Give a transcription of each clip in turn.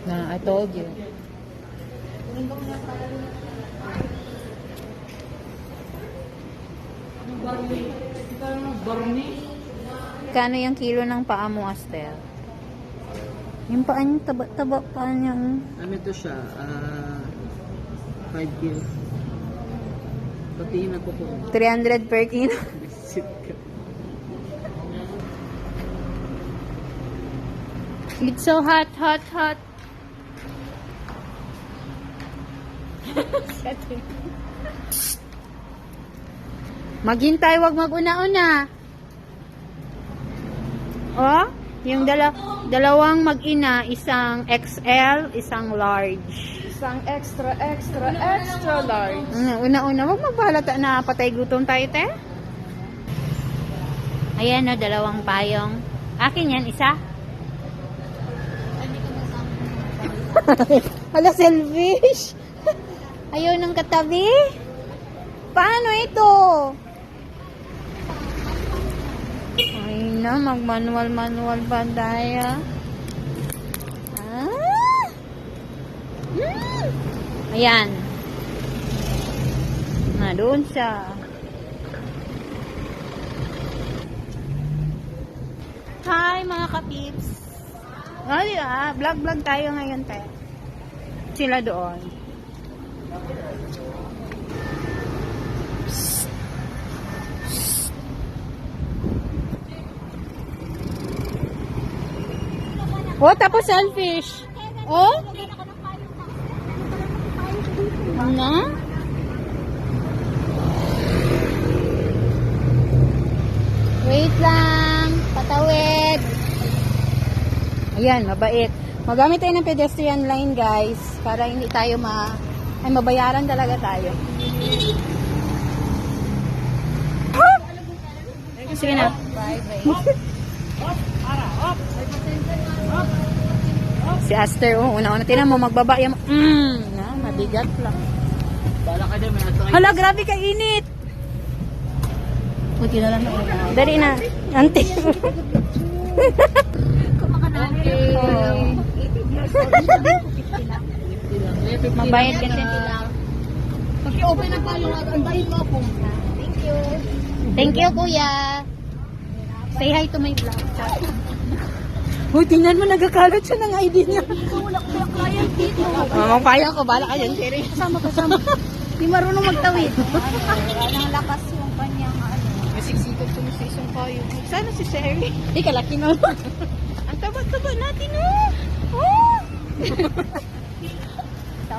Nah, I told you. Kano yung kilo ng paa mo, Aster? Yung paa niya, taba-taba paa niya. Ano to siya? 5 kilo. Patiin ako po. 300 per kilo. Visit ka. It's so hot, hot, hot. Maghintay, wag maguna-una. Oh, yung dalawang mag-ina, isang XL, isang large. Isang extra large. Una-una, wag magbalata na patay gutom tayo, te. Ayan o, dalawang payong. Akin yan, isa. Hala, selfish. Ayaw ng katabi. Paano ito? Ay na, mag-manual-manual ba tayo? Ayan. Na, doon siya. Hi, mga kapips. Ay, vlog-vlog tayo ngayon, te. Sila doon. Oh, tapos selfish. Oh? Na? Wait lang. Patawid. Ayan, mabait. Magamit tayo ng pedestrian line, guys. Para hindi tayo ay mabayaran talaga tayo. Sige na. Si Aster, una-una. Tinan mo, magbaba yung... mabigat lang. Bala ka din, may natry. Hala, grabe ka init. Buti na lang na. Dali na. Ante. Mabayad kasi. Pag-i-open na pa yung antayin mo ako. Thank you. Thank you, kuya. Say hi to my vlog. Uy, tingnan mo, nagkakalot siya ng ID niya. Wala ko yung client dito. Mamapaya ko, bala ka dyan, Siri. Kasama. Di marunong magtawid. Wala nang lakas yung kanyang Masiksikat ko sa isang kayo. Sana si Sherry. Di kalaki na. Ang taba-taba natin, oh.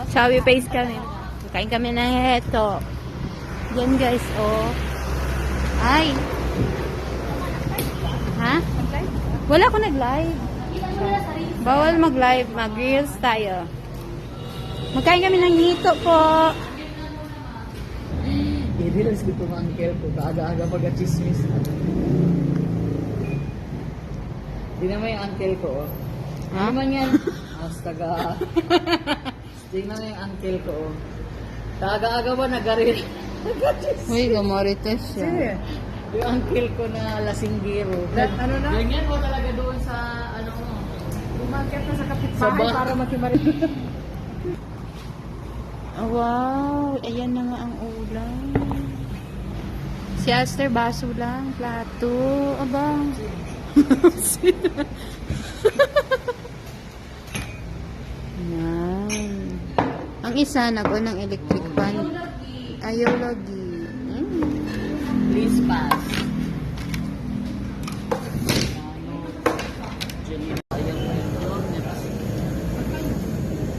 Sabi face kami. Kain kami ng heto. Yan, guys, oh. Ay. Ha? Wala ko nag-live. Bawal mag-live. Mag-reels tayo. Magkain kami ng hito po. I-realize ko itong uncle ko. Kaaga-aga pag-chismis. Di naman yung uncle ko. Ha? Ano man yan? Astaga. Tingnan mo yung uncle ko. Kaaga-aga ba nag-aril? Uy, gamorites siya. Yung uncle ko na lasinggero. Ano na? Ganyan mo talaga doon sa ano mo. Umakit na sa Sa kapitbahay ba- para makimarin. Oh, wow. Ayan na nga ang ulam. Si Aster, baso lang. Plato. Abang. Yan. Ang isa, nag-on ng electric fan. Ayaw lagi. Please pass.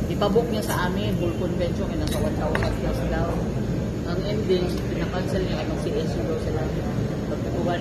Ipabook niya sa amin, full convention, ay nasa 1,000 daw. Ang ending, pinakancel niya, ay mag-CSU daw sila. Pagkakuha